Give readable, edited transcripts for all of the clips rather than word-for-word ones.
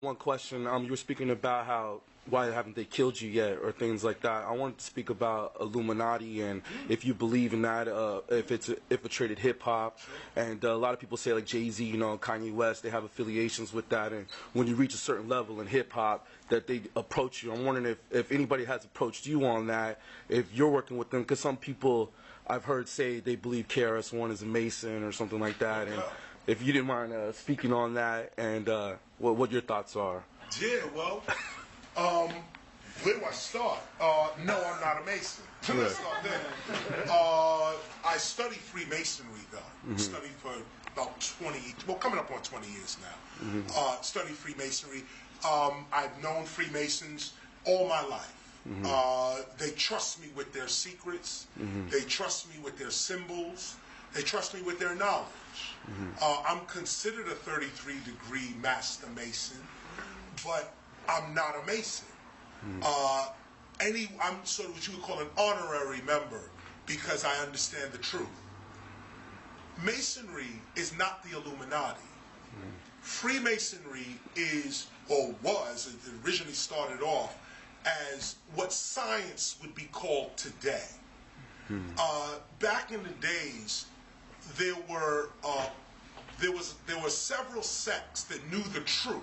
One question, you were speaking about how why haven't they killed you yet or things like that. I wanted to speak about Illuminati and if you believe in that, if it's infiltrated hip hop, and a lot of people say like Jay-Z, Kanye West, they have affiliations with that, and when you reach a certain level in hip hop, that they approach you. I'm wondering if anybody has approached you on that, if you're working with them, because some people I've heard say they believe KRS-One is a Mason or something like that, and if you didn't mind speaking on that and what your thoughts are. Yeah, well, where do I start? No, I'm not a Mason. Let's start there. I studied Freemasonry, though. Mm-hmm. Studied for about 20, well, coming up on 20 years now. Mm-hmm. Studied Freemasonry. I've known Freemasons all my life. Mm-hmm. They trust me with their secrets. Mm-hmm. They trust me with their symbols. They trust me with their knowledge. Mm-hmm. I'm considered a 33-degree Master Mason, but I'm not a Mason. Mm-hmm. I'm sort of what you would call an honorary member because I understand the truth. Masonry is not the Illuminati. Mm-hmm. Freemasonry is, or was, it originally started off as what science would be called today. Mm-hmm. Back in the days, there were several sects that knew the truth,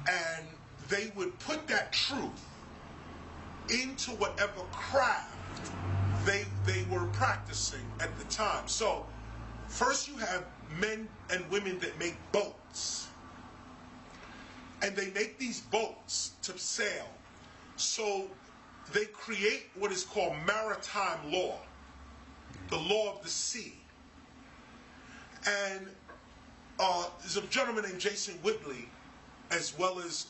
and they would put that truth into whatever craft they were practicing at the time. So first you have men and women that make boats, and they make these boats to sail. So they create what is called maritime law, the law of the sea. And there's a gentleman named Jason Whitley, as well as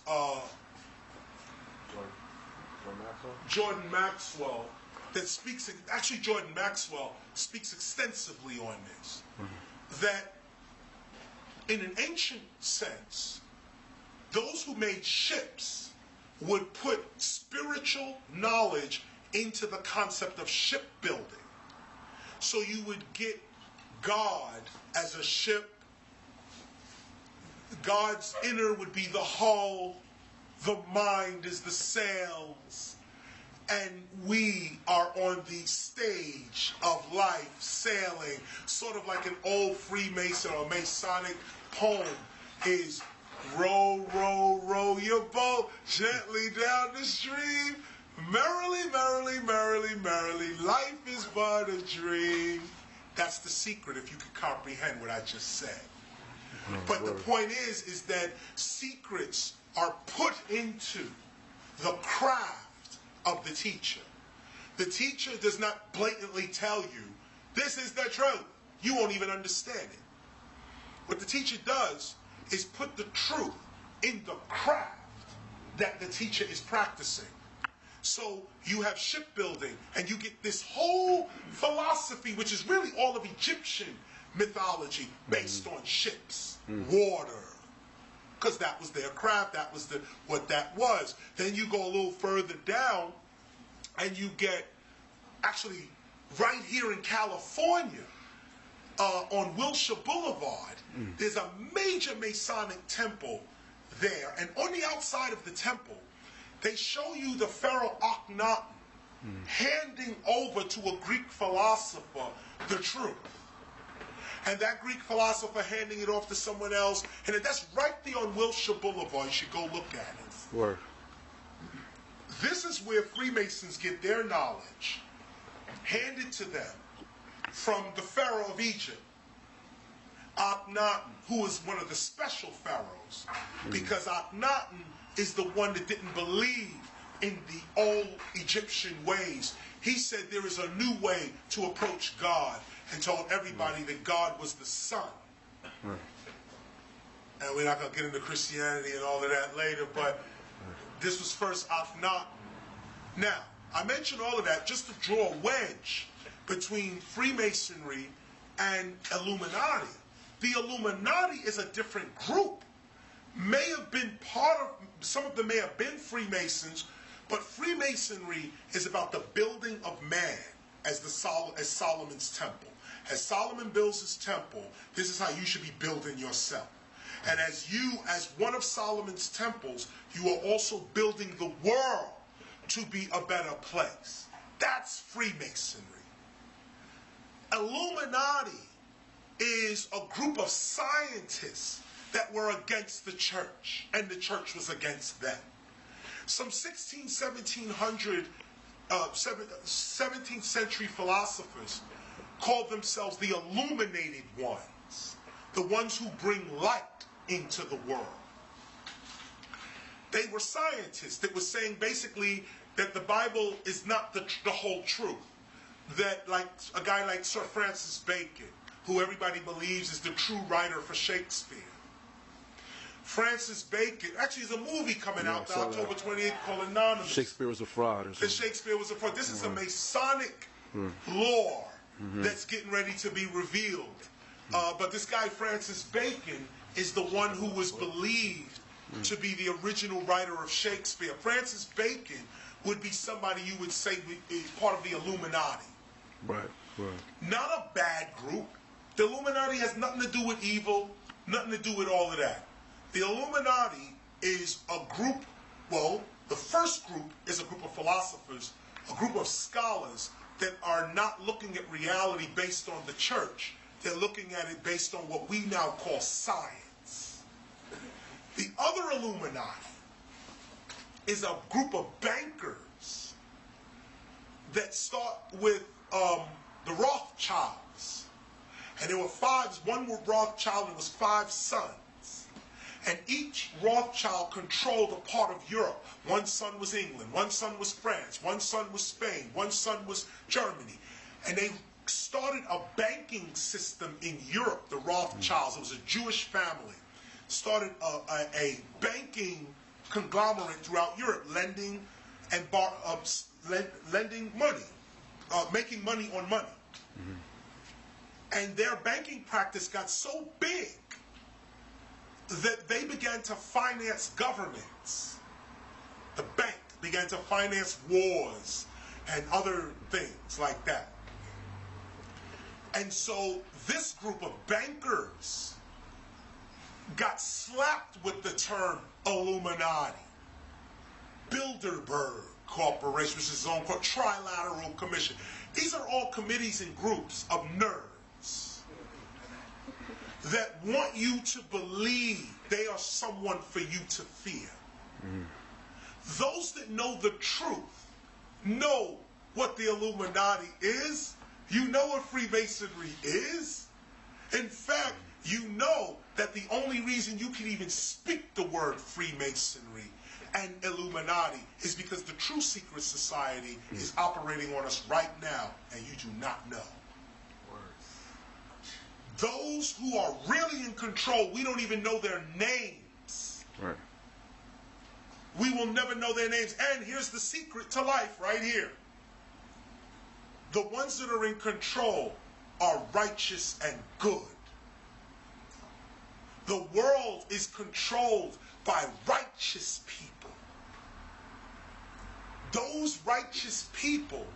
Jordan Maxwell, that speaks, actually Jordan Maxwell speaks extensively on this, that in an ancient sense, those who made ships would put spiritual knowledge into the concept of shipbuilding. So you would get God as a ship. God's inner would be the hull. The mind is the sails. And we are on the stage of life sailing, sort of like an old Freemason or Masonic poem is, row, row, row your boat gently down the stream. Merrily, merrily, merrily, merrily, life is but a dream. That's the secret, if you can comprehend what I just said. But the point is that secrets are put into the craft of the teacher. The teacher does not blatantly tell you, this is the truth. You won't even understand it. What the teacher does is put the truth in the craft that the teacher is practicing. So you have shipbuilding, and you get this whole philosophy, which is really all of Egyptian mythology, based on ships, water, because that was their craft, that was what that was. Then you go a little further down, and you get, actually, right here in California, on Wilshire Boulevard, there's a major Masonic temple there, and on the outside of the temple, they show you the Pharaoh Akhenaten handing over to a Greek philosopher the truth. And that Greek philosopher handing it off to someone else. And that's right there on Wilshire Boulevard. You should go look at it. Word. This is where Freemasons get their knowledge handed to them from the Pharaoh of Egypt, Akhenaten, who is one of the special pharaohs, because Akhenaten is the one that didn't believe in the old Egyptian ways. He said there is a new way to approach God, and told everybody that God was the sun. And we're not going to get into Christianity and all of that later, but this was first Akhenaten. Now, I mentioned all of that just to draw a wedge between Freemasonry and Illuminati. The Illuminati is a different group. May have been some of them may have been Freemasons, but Freemasonry is about the building of man as Solomon's temple. As Solomon builds his temple, this is how you should be building yourself. And as one of Solomon's temples, you are also building the world to be a better place. That's Freemasonry. Illuminati is a group of scientists that were against the church, and the church was against them. Some 1700 17th century philosophers called themselves the illuminated ones, the ones who bring light into the world. They were scientists that were saying basically that the Bible is not the whole truth. That like a guy like Sir Francis Bacon, who everybody believes is the true writer for Shakespeare. Francis Bacon, actually there's a movie coming out October 28th called Anonymous. Shakespeare was a fraud or something. That Shakespeare was a fraud. This is a Masonic lore that's getting ready to be revealed. But this guy Francis Bacon is the one who was believed to be the original writer of Shakespeare. Francis Bacon would be somebody you would say is part of the Illuminati. Right. Not a bad group. The Illuminati has nothing to do with evil, nothing to do with all of that. The Illuminati is a group, well, the first group is a group of philosophers, a group of scholars that are not looking at reality based on the church. They're looking at it based on what we now call science. The other Illuminati is a group of bankers that start with the Rothschilds. And there were one Rothschild, and it was 5 sons. And each Rothschild controlled a part of Europe. One son was England, one son was France, one son was Spain, one son was Germany. And they started a banking system in Europe, the Rothschilds. It was a Jewish family. Started a banking conglomerate throughout Europe, lending and lending money, making money on money. And their banking practice got so big that they began to finance governments. The bank began to finance wars and other things like that. And so this group of bankers got slapped with the term Illuminati. Bilderberg Corporation, which is its own Trilateral Commission. These are all committees and groups of nerds that want you to believe they are someone for you to fear. Those that know the truth know what the Illuminati is. You know what Freemasonry is. In fact, you know that the only reason you can even speak the word Freemasonry and Illuminati is because the true secret society is operating on us right now, and you do not know. Those who are really in control, we don't even know their names. Right. We will never know their names. And here's the secret to life right here. The ones that are in control are righteous and good. The world is controlled by righteous people. Those righteous people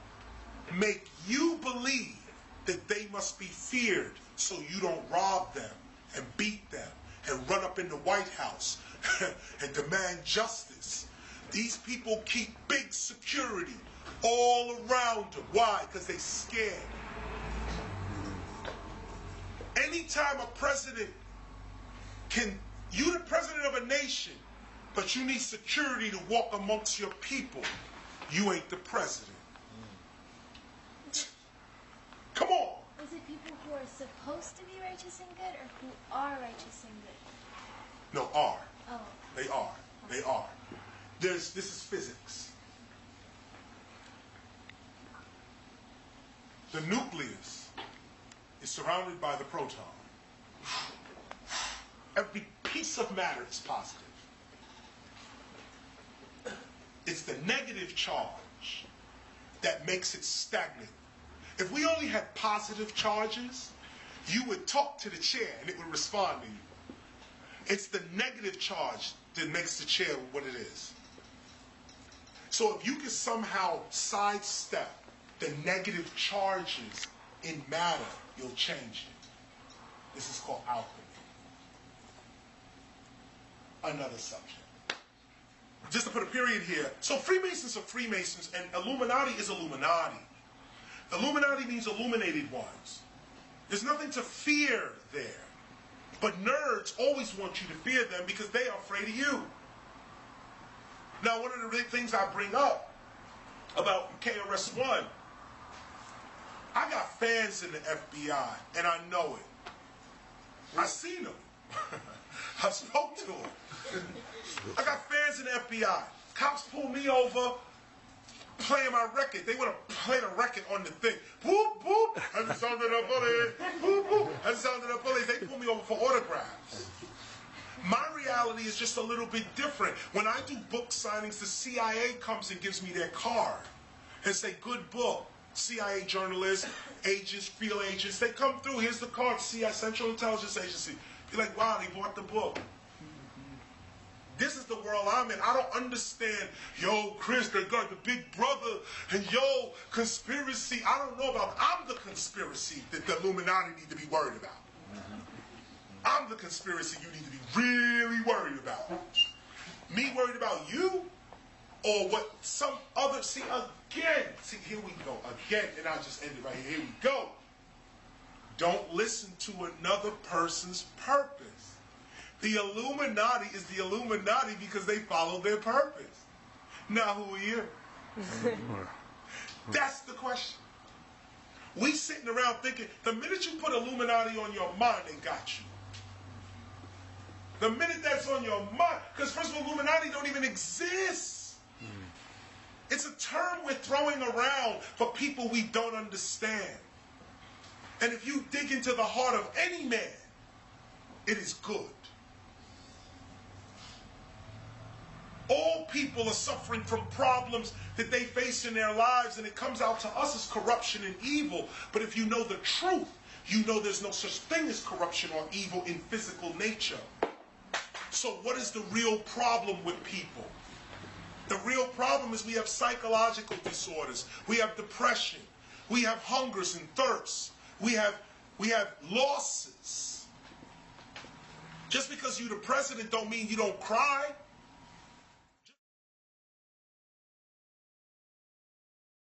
make you believe that they must be feared so you don't rob them and beat them and run up in the White House and demand justice. These people keep big security all around them. Why? Because they're scared. Anytime a president you're the president of a nation, but you need security to walk amongst your people, you ain't the president. Come on. Is it people who are supposed to be righteous and good, or who are righteous and good? No, are. Oh. They are. They are. This is physics. The nucleus is surrounded by the proton. Every piece of matter is positive. It's the negative charge that makes it stagnant. If we only had positive charges, you would talk to the chair and it would respond to you. It's the negative charge that makes the chair what it is. So if you can somehow sidestep the negative charges in matter, you'll change it. This is called alchemy. another subject. Just to put a period here. So Freemasons are Freemasons, and Illuminati is Illuminati. Illuminati means illuminated ones. There's nothing to fear there. But nerds always want you to fear them because they are afraid of you. Now, one of the big things I bring up about KRS-One, I got fans in the FBI, and I know it. I seen them. I spoke to them. I got fans in the FBI. Cops pull me over, playing my record. They want to play the record on the thing. Boop, boop. Has the sound of the bullet. Boop, boop. Has the sound of the bullet. They pull me over for autographs. My reality is just a little bit different. When I do book signings, the CIA comes and gives me their card and say, good book. CIA journalists, agents, field agents, they come through. Here's the card, CIA, Central Intelligence Agency. Be like, wow, they bought the book. This is the world I'm in. I don't understand, yo, Chris, they got the big brother, and yo, conspiracy. I don't know about, I'm the conspiracy that the Illuminati need to be worried about. I'm the conspiracy you need to be really worried about. Me worried about you, or what some other, see, here we go, again, and I'll just end it right here. Here we go. Don't listen to another person's purpose. The Illuminati is the Illuminati because they follow their purpose. Now who are you? That's the question. We sitting around thinking, the minute you put Illuminati on your mind, they got you. The minute that's on your mind, because first of all, Illuminati don't even exist. It's a term we're throwing around for people we don't understand. And if you dig into the heart of any man, it is good. All people are suffering from problems that they face in their lives, and it comes out to us as corruption and evil. But if you know the truth, you know there's no such thing as corruption or evil in physical nature. So what is the real problem with people? The real problem is we have psychological disorders. We have depression. We have hungers and thirsts. We have losses. Just because you're the president don't mean you don't cry.